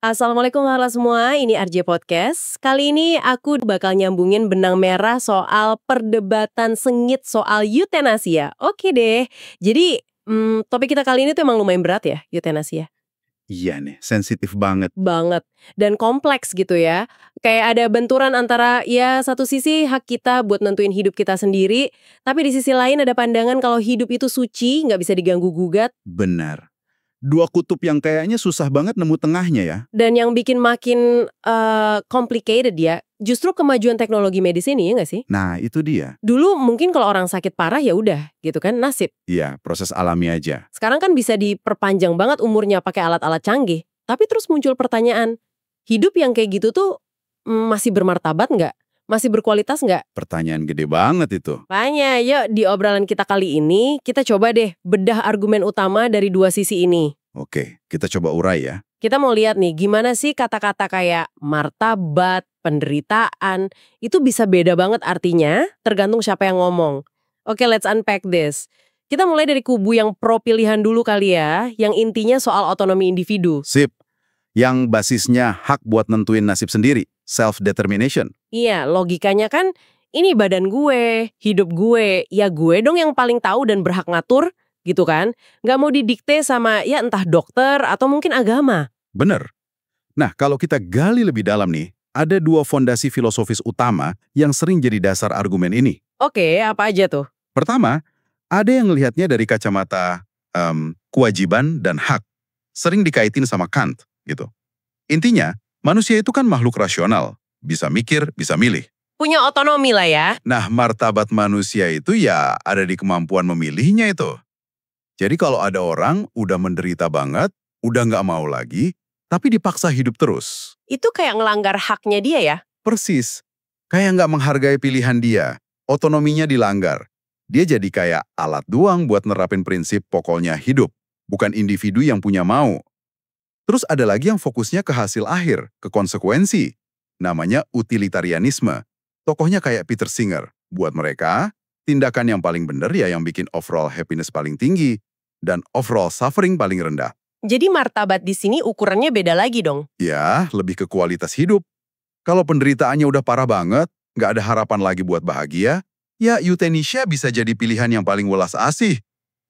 Assalamualaikum halo semua, ini RJ Podcast. Kali ini aku bakal nyambungin benang merah soal perdebatan sengit soal euthanasia. Oke deh, jadi topik kita kali ini tuh emang lumayan berat ya, euthanasia. Iya nih, sensitif banget. Banget, dan kompleks gitu ya. Kayak ada benturan antara ya satu sisi hak kita buat nentuin hidup kita sendiri, tapi di sisi lain ada pandangan kalau hidup itu suci, nggak bisa diganggu-gugat. Benar. Dua kutub yang kayaknya susah banget nemu tengahnya ya. Dan yang bikin makin complicated ya, justru kemajuan teknologi medis ini ya nggak sih? Nah, itu dia. Dulu mungkin kalau orang sakit parah ya udah gitu kan nasib. Iya, proses alami aja. Sekarang kan bisa diperpanjang banget umurnya pakai alat-alat canggih. Tapi terus muncul pertanyaan, hidup yang kayak gitu tuh masih bermartabat nggak? Masih berkualitas nggak? Pertanyaan gede banget itu. Makanya yuk di obrolan kita kali ini kita coba deh bedah argumen utama dari dua sisi ini. Oke, kita coba urai ya. Kita mau lihat nih gimana sih kata-kata kayak martabat, penderitaan, itu bisa beda banget artinya tergantung siapa yang ngomong. Oke, let's unpack this. Kita mulai dari kubu yang pro pilihan dulu kali ya, yang intinya soal otonomi individu. Sip. Yang basisnya hak buat nentuin nasib sendiri, self-determination. Iya, logikanya kan ini badan gue, hidup gue, ya gue dong yang paling tahu dan berhak ngatur, gitu kan? Nggak mau didikte sama ya entah dokter atau mungkin agama. Bener. Nah, kalau kita gali lebih dalam nih, ada dua fondasi filosofis utama yang sering jadi dasar argumen ini. Oke, apa aja tuh? Pertama, ada yang melihatnya dari kacamata kewajiban dan hak. Sering dikaitin sama Kant, gitu. Intinya, manusia itu kan makhluk rasional. Bisa mikir, bisa milih. Punya otonomi lah ya. Nah, martabat manusia itu ya ada di kemampuan memilihnya itu. Jadi kalau ada orang udah menderita banget, udah nggak mau lagi, tapi dipaksa hidup terus. Itu kayak ngelanggar haknya dia ya? Persis. Kayak nggak menghargai pilihan dia. Otonominya dilanggar. Dia jadi kayak alat doang buat nerapin prinsip pokoknya hidup. Bukan individu yang punya mau. Terus ada lagi yang fokusnya ke hasil akhir, ke konsekuensi. Namanya utilitarianisme. Tokohnya kayak Peter Singer. Buat mereka, tindakan yang paling benar ya yang bikin overall happiness paling tinggi dan overall suffering paling rendah. Jadi martabat di sini ukurannya beda lagi dong. Ya, lebih ke kualitas hidup. Kalau penderitaannya udah parah banget, nggak ada harapan lagi buat bahagia, ya euthanasia bisa jadi pilihan yang paling welas asih.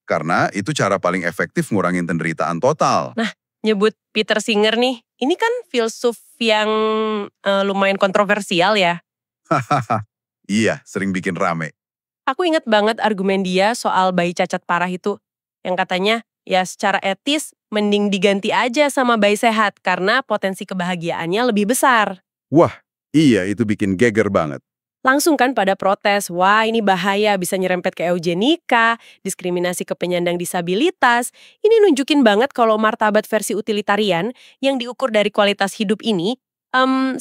Karena itu cara paling efektif ngurangin penderitaan total. Nah, nyebut Peter Singer nih, ini kan filsuf yang lumayan kontroversial ya. Hahaha, iya, sering bikin rame. Aku inget banget argumen dia soal bayi cacat parah itu. Yang katanya, ya secara etis mending diganti aja sama bayi sehat karena potensi kebahagiaannya lebih besar. Wah, iya itu bikin geger banget. Langsung kan pada protes, wah ini bahaya bisa nyerempet ke eugenika, diskriminasi ke penyandang disabilitas. Ini nunjukin banget kalau martabat versi utilitarian yang diukur dari kualitas hidup ini,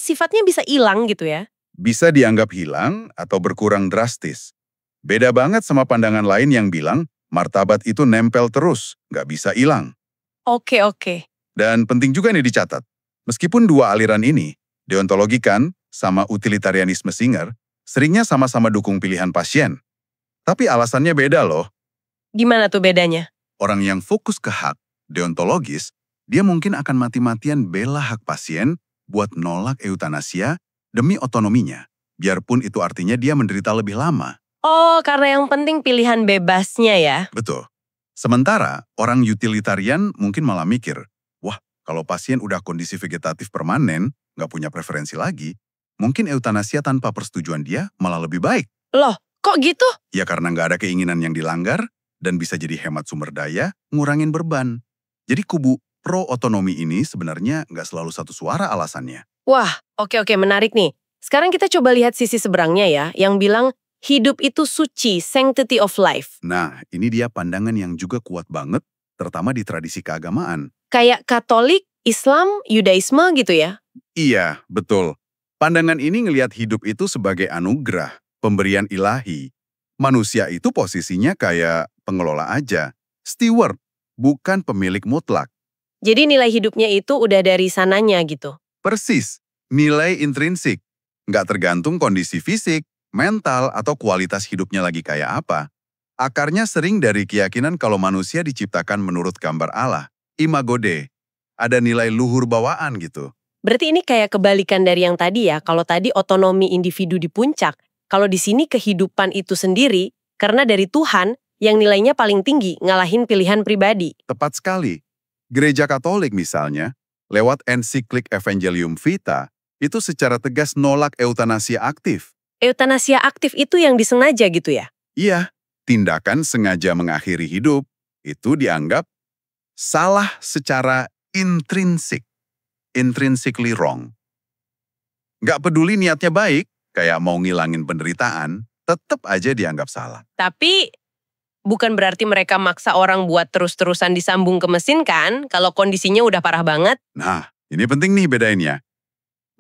sifatnya bisa hilang gitu ya. Bisa dianggap hilang atau berkurang drastis. Beda banget sama pandangan lain yang bilang martabat itu nempel terus, nggak bisa hilang. Oke. Dan penting juga nih dicatat, meskipun dua aliran ini, deontologi kan sama utilitarianisme Singer, seringnya sama-sama dukung pilihan pasien. Tapi alasannya beda loh. Gimana tuh bedanya? Orang yang fokus ke hak, deontologis, dia mungkin akan mati-matian bela hak pasien buat nolak euthanasia demi otonominya, biarpun itu artinya dia menderita lebih lama. Oh, karena yang penting pilihan bebasnya ya. Betul. Sementara orang utilitarian mungkin malah mikir, wah kalau pasien udah kondisi vegetatif permanen, nggak punya preferensi lagi, mungkin euthanasia tanpa persetujuan dia malah lebih baik. Loh, kok gitu? Ya karena nggak ada keinginan yang dilanggar, dan bisa jadi hemat sumber daya, ngurangin beban. Jadi kubu pro-otonomi ini sebenarnya nggak selalu satu suara alasannya. Wah, oke, menarik nih. Sekarang kita coba lihat sisi seberangnya ya, yang bilang hidup itu suci, sanctity of life. Nah, ini dia pandangan yang juga kuat banget, terutama di tradisi keagamaan. Kayak Katolik, Islam, Yudaisme gitu ya? Iya, betul. Pandangan ini ngelihat hidup itu sebagai anugerah, pemberian ilahi. Manusia itu posisinya kayak pengelola aja, steward, bukan pemilik mutlak. Jadi nilai hidupnya itu udah dari sananya gitu. Persis, nilai intrinsik. Nggak tergantung kondisi fisik, mental, atau kualitas hidupnya lagi kayak apa. Akarnya sering dari keyakinan kalau manusia diciptakan menurut gambar Allah, imago Dei. ada nilai luhur bawaan gitu. Berarti ini kayak kebalikan dari yang tadi ya. Kalau tadi otonomi individu di puncak, kalau di sini kehidupan itu sendiri, karena dari Tuhan, yang nilainya paling tinggi, ngalahin pilihan pribadi. Tepat sekali. Gereja Katolik misalnya, lewat ensiklik Evangelium Vitae, itu secara tegas nolak eutanasia aktif. Eutanasia aktif itu yang disengaja gitu ya? Iya, tindakan sengaja mengakhiri hidup itu dianggap salah secara intrinsik. Intrinsically wrong. Nggak peduli niatnya baik, kayak mau ngilangin penderitaan, tetap aja dianggap salah. Tapi bukan berarti mereka maksa orang buat terus-terusan disambung ke mesin kan, kalau kondisinya udah parah banget. Nah, ini penting nih bedainnya.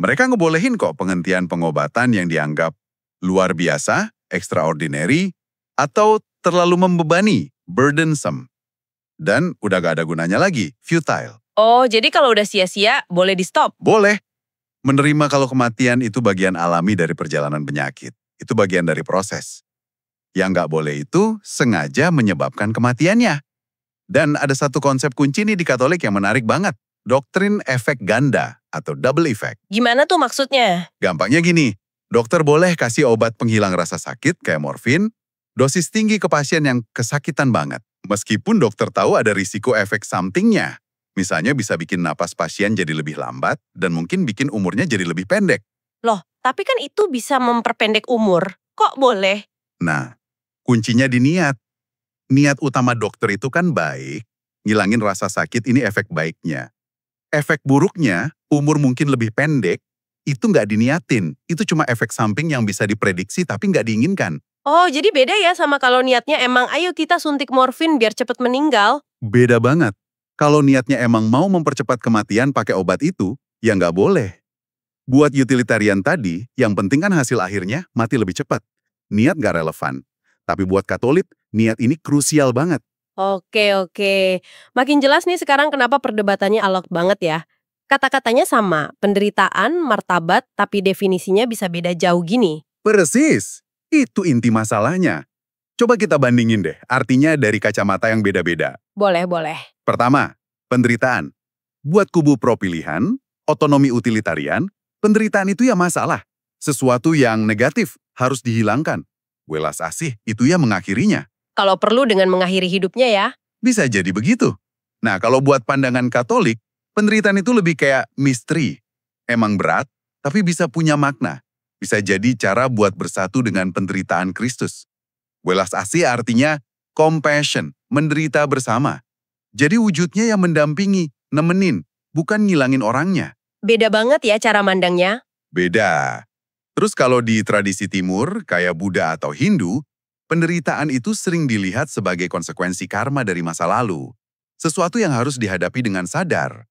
Mereka ngebolehin kok penghentian pengobatan yang dianggap luar biasa, extraordinary, atau terlalu membebani, burdensome. Dan udah gak ada gunanya lagi, futile. Oh, jadi kalau udah sia-sia, boleh di-stop? Boleh. Menerima kalau kematian itu bagian alami dari perjalanan penyakit. Itu bagian dari proses. Yang nggak boleh itu sengaja menyebabkan kematiannya. Dan ada satu konsep kunci nih di Katolik yang menarik banget. Doktrin efek ganda atau double effect. Gimana tuh maksudnya? Gampangnya gini, dokter boleh kasih obat penghilang rasa sakit kayak morfin, dosis tinggi ke pasien yang kesakitan banget. Meskipun dokter tahu ada risiko efek sampingnya. Misalnya bisa bikin napas pasien jadi lebih lambat dan mungkin bikin umurnya jadi lebih pendek. Loh, tapi kan itu bisa memperpendek umur. Kok boleh? Nah, kuncinya di niat. Niat utama dokter itu kan baik, ngilangin rasa sakit ini efek baiknya. Efek buruknya, umur mungkin lebih pendek, itu nggak diniatin. Itu cuma efek samping yang bisa diprediksi tapi nggak diinginkan. Oh, jadi beda ya sama kalau niatnya emang ayo kita suntik morfin biar cepet meninggal. Beda banget. Kalau niatnya emang mau mempercepat kematian pakai obat itu, ya nggak boleh. Buat utilitarian tadi, yang penting kan hasil akhirnya mati lebih cepat. Niat nggak relevan. Tapi buat Katolik, niat ini krusial banget. Oke. Makin jelas nih sekarang kenapa perdebatannya alot banget ya. Kata-katanya sama, penderitaan, martabat, tapi definisinya bisa beda jauh gini. Persis, itu inti masalahnya. Coba kita bandingin deh, artinya dari kacamata yang beda-beda. Boleh. Pertama, penderitaan. Buat kubu pro-pilihan, otonomi utilitarian, penderitaan itu ya masalah. Sesuatu yang negatif harus dihilangkan. Welas asih itu ya mengakhirinya. Kalau perlu dengan mengakhiri hidupnya ya. Bisa jadi begitu. Nah, kalau buat pandangan Katolik, penderitaan itu lebih kayak misteri. Emang berat, tapi bisa punya makna. Bisa jadi cara buat bersatu dengan penderitaan Kristus. Welas asih artinya compassion, menderita bersama. Jadi wujudnya yang mendampingi, nemenin, bukan ngilangin orangnya. Beda banget ya cara mandangnya. Beda. Terus kalau di tradisi Timur, kayak Buddha atau Hindu, penderitaan itu sering dilihat sebagai konsekuensi karma dari masa lalu. Sesuatu yang harus dihadapi dengan sadar.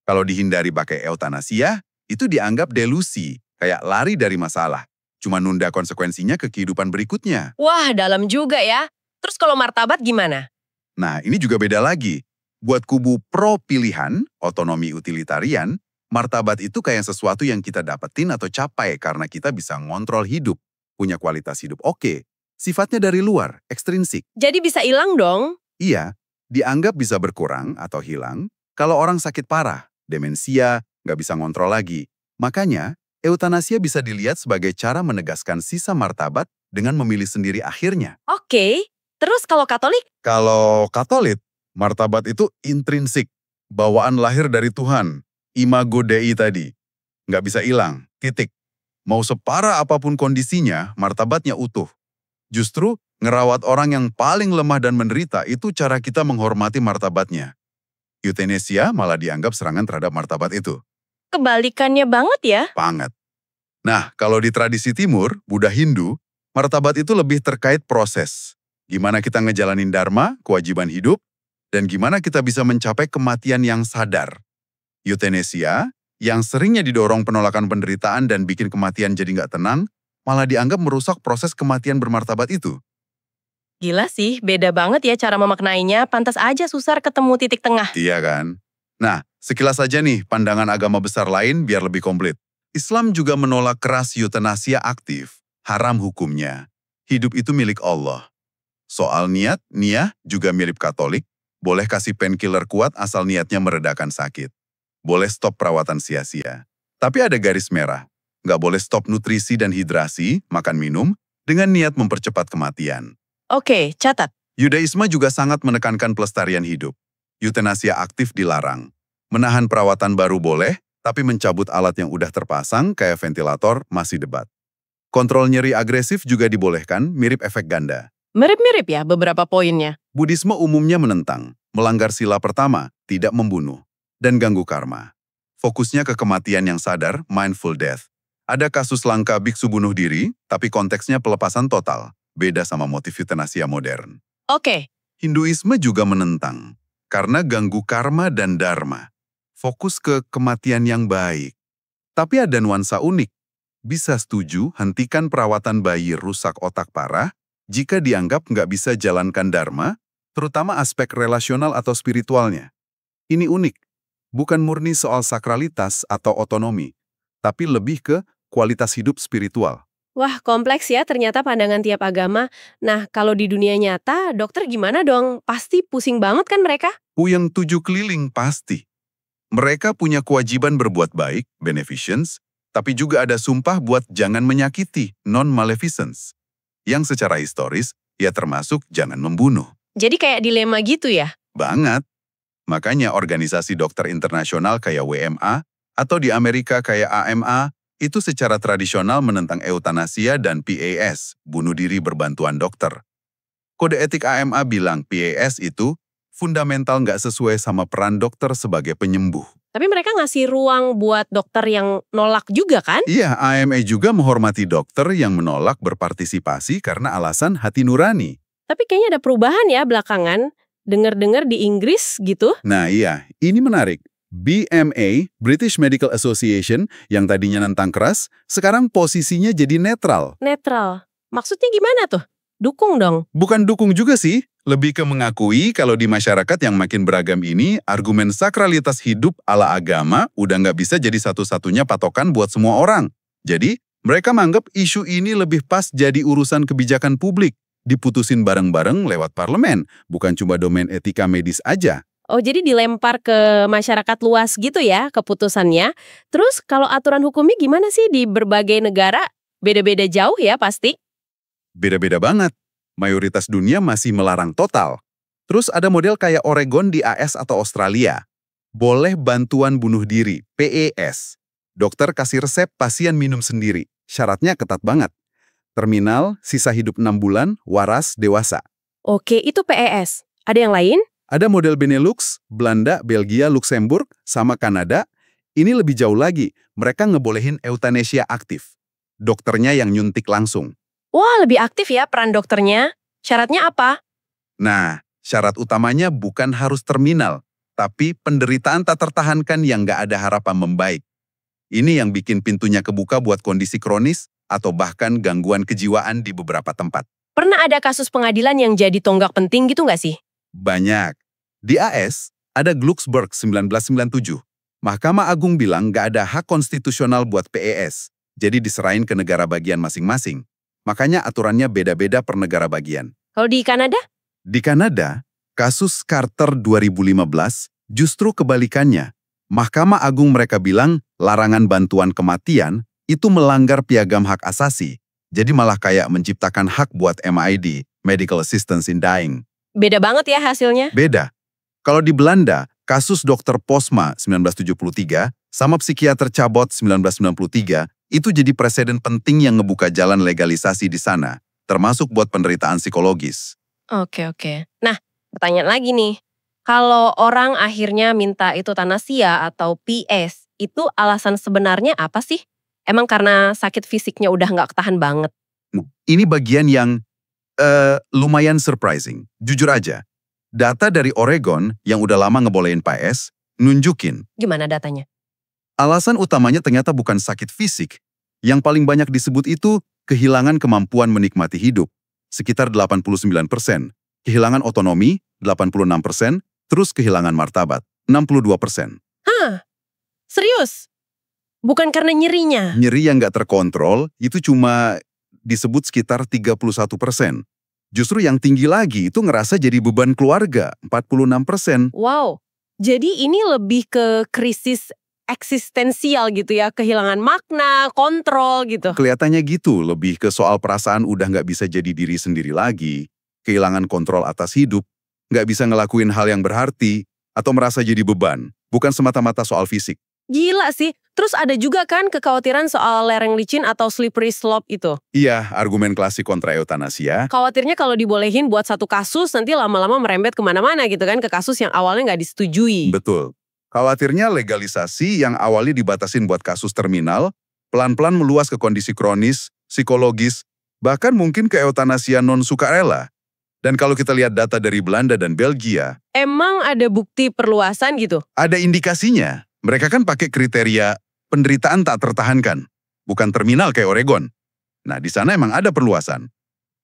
Kalau dihindari pakai eutanasia, itu dianggap delusi, kayak lari dari masalah. Cuma nunda konsekuensinya ke kehidupan berikutnya. Wah, dalam juga ya. Terus kalau martabat gimana? Nah, ini juga beda lagi. Buat kubu pro-pilihan, otonomi utilitarian, martabat itu kayak sesuatu yang kita dapetin atau capai karena kita bisa ngontrol hidup, punya kualitas hidup oke. Sifatnya dari luar, ekstrinsik. Jadi bisa hilang dong? Iya, dianggap bisa berkurang atau hilang kalau orang sakit parah, demensia, nggak bisa ngontrol lagi. Makanya, eutanasia bisa dilihat sebagai cara menegaskan sisa martabat dengan memilih sendiri akhirnya. Oke. Terus kalau Katolik? Kalau Katolik, martabat itu intrinsik, bawaan lahir dari Tuhan, imago Dei tadi. Nggak bisa hilang, titik. Mau separah apapun kondisinya, martabatnya utuh. Justru, ngerawat orang yang paling lemah dan menderita itu cara kita menghormati martabatnya. Euthanasia malah dianggap serangan terhadap martabat itu. Kebalikannya banget ya. Banget. Nah, kalau di tradisi Timur, Buddha Hindu, martabat itu lebih terkait proses. Gimana kita ngejalanin dharma, kewajiban hidup, dan gimana kita bisa mencapai kematian yang sadar. Euthanasia, yang seringnya didorong penolakan penderitaan dan bikin kematian jadi nggak tenang, malah dianggap merusak proses kematian bermartabat itu. Gila sih, beda banget ya cara memaknainya. Pantas aja susah ketemu titik tengah. Iya kan? Nah, sekilas saja nih pandangan agama besar lain biar lebih komplit. Islam juga menolak keras euthanasia aktif, haram hukumnya. Hidup itu milik Allah. Soal niat, niyah juga mirip Katolik, boleh kasih painkiller kuat asal niatnya meredakan sakit. boleh stop perawatan sia-sia. Tapi ada garis merah. Nggak boleh stop nutrisi dan hidrasi, makan minum, dengan niat mempercepat kematian. Oke, catat. Yudaisme juga sangat menekankan pelestarian hidup. Euthanasia aktif dilarang. Menahan perawatan baru boleh, tapi mencabut alat yang udah terpasang kayak ventilator masih debat. Kontrol nyeri agresif juga dibolehkan, mirip efek ganda. Mirip-mirip ya beberapa poinnya. Buddhisme umumnya menentang, melanggar sila pertama, tidak membunuh, dan ganggu karma. Fokusnya ke kematian yang sadar, mindful death. Ada kasus langka biksu bunuh diri, tapi konteksnya pelepasan total, beda sama motif euthanasia modern. Oke, Hinduisme juga menentang, karena ganggu karma dan dharma. Fokus ke kematian yang baik. Tapi ada nuansa unik. Bisa setuju hentikan perawatan bayi rusak otak parah jika dianggap nggak bisa jalankan dharma, terutama aspek relasional atau spiritualnya. Ini unik, bukan murni soal sakralitas atau otonomi, tapi lebih ke kualitas hidup spiritual. wah kompleks ya ternyata pandangan tiap agama. Nah, kalau di dunia nyata, dokter gimana dong? Pasti pusing banget kan mereka? Puyeng tujuh keliling pasti. Mereka punya kewajiban berbuat baik, beneficence, tapi juga ada sumpah buat jangan menyakiti, non-maleficence. Yang secara historis, ya termasuk jangan membunuh. Jadi kayak dilema gitu ya? Banget. Makanya organisasi dokter internasional kayak WMA, atau di Amerika kayak AMA, itu secara tradisional menentang eutanasia dan PAS, bunuh diri berbantuan dokter. Kode etik AMA bilang PAS itu fundamental nggak sesuai sama peran dokter sebagai penyembuh. Tapi mereka ngasih ruang buat dokter yang nolak juga kan? Iya, AMA juga menghormati dokter yang menolak berpartisipasi karena alasan hati nurani. Tapi kayaknya ada perubahan ya belakangan. Dengar-dengar di Inggris gitu. Nah iya, ini menarik. BMA, British Medical Association, yang tadinya nentang keras, sekarang posisinya jadi netral. Netral. Maksudnya gimana tuh? Dukung dong. Bukan dukung juga sih, lebih ke mengakui kalau di masyarakat yang makin beragam ini, argumen sakralitas hidup ala agama udah nggak bisa jadi satu-satunya patokan buat semua orang. Jadi, mereka menganggap isu ini lebih pas jadi urusan kebijakan publik, diputusin bareng-bareng lewat parlemen, bukan cuma domain etika medis aja. Oh, jadi dilempar ke masyarakat luas gitu ya keputusannya. Terus kalau aturan hukumnya gimana sih di berbagai negara? Beda-beda jauh ya pasti. Beda-beda banget. Mayoritas dunia masih melarang total. Terus ada model kayak Oregon di AS atau Australia. Boleh bantuan bunuh diri, PES. Dokter kasih resep, pasien minum sendiri. Syaratnya ketat banget. Terminal, sisa hidup 6 bulan, waras, dewasa. Oke, itu PES. Ada yang lain? Ada model Benelux, Belanda, Belgia, Luxembourg, sama Kanada. Ini lebih jauh lagi, mereka ngebolehin euthanasia aktif. Dokternya yang nyuntik langsung. Wah, lebih aktif ya peran dokternya. Syaratnya apa? Nah, syarat utamanya bukan harus terminal, tapi penderitaan tak tertahankan yang nggak ada harapan membaik. Ini yang bikin pintunya kebuka buat kondisi kronis atau bahkan gangguan kejiwaan di beberapa tempat. Pernah ada kasus pengadilan yang jadi tonggak penting gitu nggak sih? Banyak. Di AS, ada Glucksberg 1997. Mahkamah Agung bilang nggak ada hak konstitusional buat PES, jadi diserahin ke negara bagian masing-masing. Makanya aturannya beda-beda per negara bagian. Kalau di Kanada? Di Kanada, kasus Carter 2015 justru kebalikannya. Mahkamah Agung mereka bilang larangan bantuan kematian itu melanggar piagam hak asasi. Jadi malah kayak menciptakan hak buat MID, Medical Assistance in Dying. Beda banget ya hasilnya. Beda. Kalau di Belanda, kasus Dr. Posma 1973 sama psikiater Cabot 1993 itu jadi preseden penting yang ngebuka jalan legalisasi di sana, termasuk buat penderitaan psikologis. Oke. Nah, pertanyaan lagi nih. Kalau orang akhirnya minta euthanasia atau PS, itu alasan sebenarnya apa sih? Emang karena sakit fisiknya udah nggak ketahan banget? Nah, ini bagian yang lumayan surprising. Jujur aja, data dari Oregon yang udah lama ngebolehin PS, nunjukin Gimana datanya? alasan utamanya ternyata bukan sakit fisik. Yang paling banyak disebut itu kehilangan kemampuan menikmati hidup, sekitar 89%. Kehilangan otonomi, 86%. Terus kehilangan martabat, 62%. Hah? Serius? Bukan karena nyerinya? Nyeri yang nggak terkontrol itu cuma disebut sekitar 31%. Justru yang tinggi lagi itu ngerasa jadi beban keluarga, 46%. Wow. Jadi ini lebih ke krisis eksistensial gitu ya, kehilangan makna, kontrol gitu. Kelihatannya gitu, lebih ke soal perasaan udah nggak bisa jadi diri sendiri lagi, kehilangan kontrol atas hidup, nggak bisa ngelakuin hal yang berarti, atau merasa jadi beban, bukan semata-mata soal fisik. Gila sih. Terus ada juga kan kekhawatiran soal lereng licin atau slippery slope itu. Iya, argumen klasik kontra eutanasia. Khawatirnya kalau dibolehin buat satu kasus, nanti lama-lama merembet kemana-mana gitu kan, ke kasus yang awalnya nggak disetujui. Betul. Khawatirnya legalisasi yang awalnya dibatasin buat kasus terminal, pelan-pelan meluas ke kondisi kronis, psikologis, bahkan mungkin ke eutanasia non-sukarela. Dan kalau kita lihat data dari Belanda dan Belgia, Emang ada bukti perluasan gitu? ada indikasinya. Mereka kan pakai kriteria penderitaan tak tertahankan, bukan terminal kayak Oregon. Nah, di sana emang ada perluasan.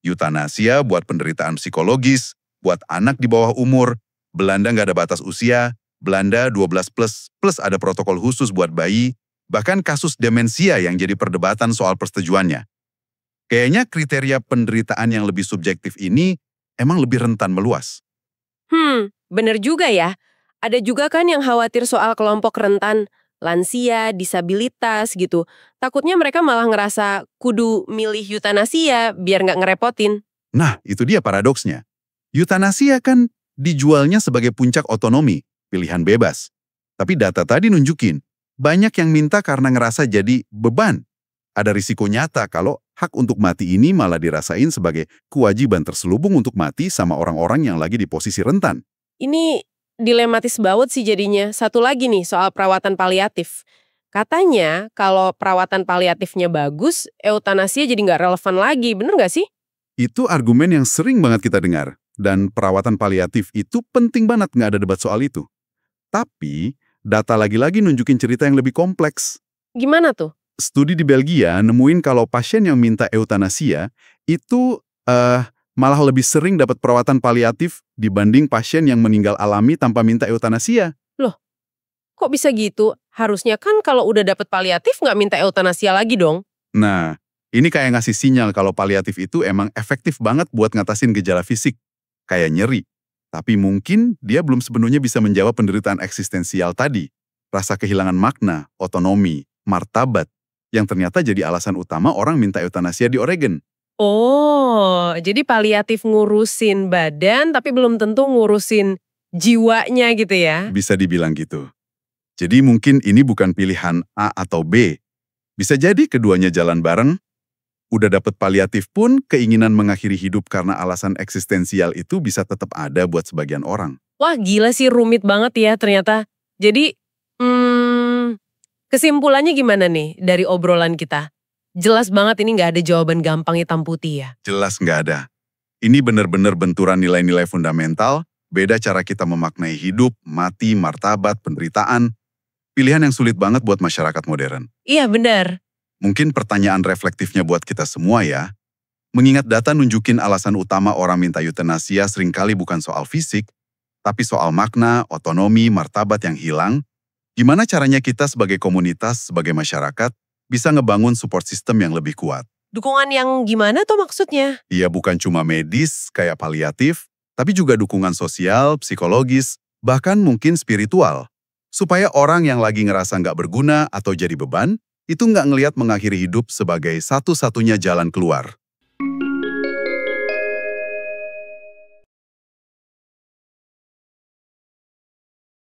Eutanasia buat penderitaan psikologis, buat anak di bawah umur, Belanda nggak ada batas usia, Belanda 12 plus ada protokol khusus buat bayi, bahkan kasus demensia yang jadi perdebatan soal persetujuannya. Kayaknya kriteria penderitaan yang lebih subjektif ini emang lebih rentan meluas. Bener juga ya. Ada juga kan yang khawatir soal kelompok rentan, lansia, disabilitas gitu. Takutnya mereka malah ngerasa kudu milih eutanasia biar nggak ngerepotin. Nah, itu dia paradoksnya. Eutanasia kan dijualnya sebagai puncak otonomi, pilihan bebas. Tapi data tadi nunjukin, banyak yang minta karena ngerasa jadi beban. Ada risiko nyata kalau hak untuk mati ini malah dirasain sebagai kewajiban terselubung untuk mati sama orang-orang yang lagi di posisi rentan. Ini dilematis banget sih jadinya. Satu lagi nih soal perawatan paliatif. Katanya kalau perawatan paliatifnya bagus, eutanasia jadi nggak relevan lagi. Bener nggak sih? Itu argumen yang sering banget kita dengar. Dan perawatan paliatif itu penting banget, nggak ada debat soal itu. Tapi, data lagi-lagi nunjukin cerita yang lebih kompleks. Gimana tuh? Studi di Belgia nemuin kalau pasien yang minta eutanasia itu malah lebih sering dapat perawatan paliatif dibanding pasien yang meninggal alami tanpa minta eutanasia. Kok bisa gitu? Harusnya kan kalau udah dapet paliatif nggak minta eutanasia lagi dong. Nah, ini kayak ngasih sinyal kalau paliatif itu emang efektif banget buat ngatasin gejala fisik, kayak nyeri. Tapi mungkin dia belum sepenuhnya bisa menjawab penderitaan eksistensial tadi. Rasa kehilangan makna, otonomi, martabat, yang ternyata jadi alasan utama orang minta eutanasia di Oregon. Oh, jadi paliatif ngurusin badan tapi belum tentu ngurusin jiwanya gitu ya. Bisa dibilang gitu. Jadi mungkin ini bukan pilihan A atau B. Bisa jadi keduanya jalan bareng. Udah dapet paliatif pun, keinginan mengakhiri hidup karena alasan eksistensial itu bisa tetap ada buat sebagian orang. Wah gila sih rumit banget ya ternyata. Jadi, kesimpulannya gimana nih dari obrolan kita? Jelas banget ini nggak ada jawaban gampang hitam putih ya. Jelas nggak ada. Ini benar-benar benturan nilai-nilai fundamental, beda cara kita memaknai hidup, mati, martabat, penderitaan. Pilihan yang sulit banget buat masyarakat modern. Iya benar. Mungkin pertanyaan reflektifnya buat kita semua ya. Mengingat data nunjukin alasan utama orang minta eutanasia seringkali bukan soal fisik, tapi soal makna, otonomi, martabat yang hilang. Gimana caranya kita sebagai komunitas, sebagai masyarakat, bisa ngebangun support system yang lebih kuat? Dukungan yang gimana tuh maksudnya? Iya, bukan cuma medis kayak paliatif, tapi juga dukungan sosial, psikologis, bahkan mungkin spiritual. Supaya orang yang lagi ngerasa nggak berguna atau jadi beban, itu nggak ngelihat mengakhiri hidup sebagai satu-satunya jalan keluar.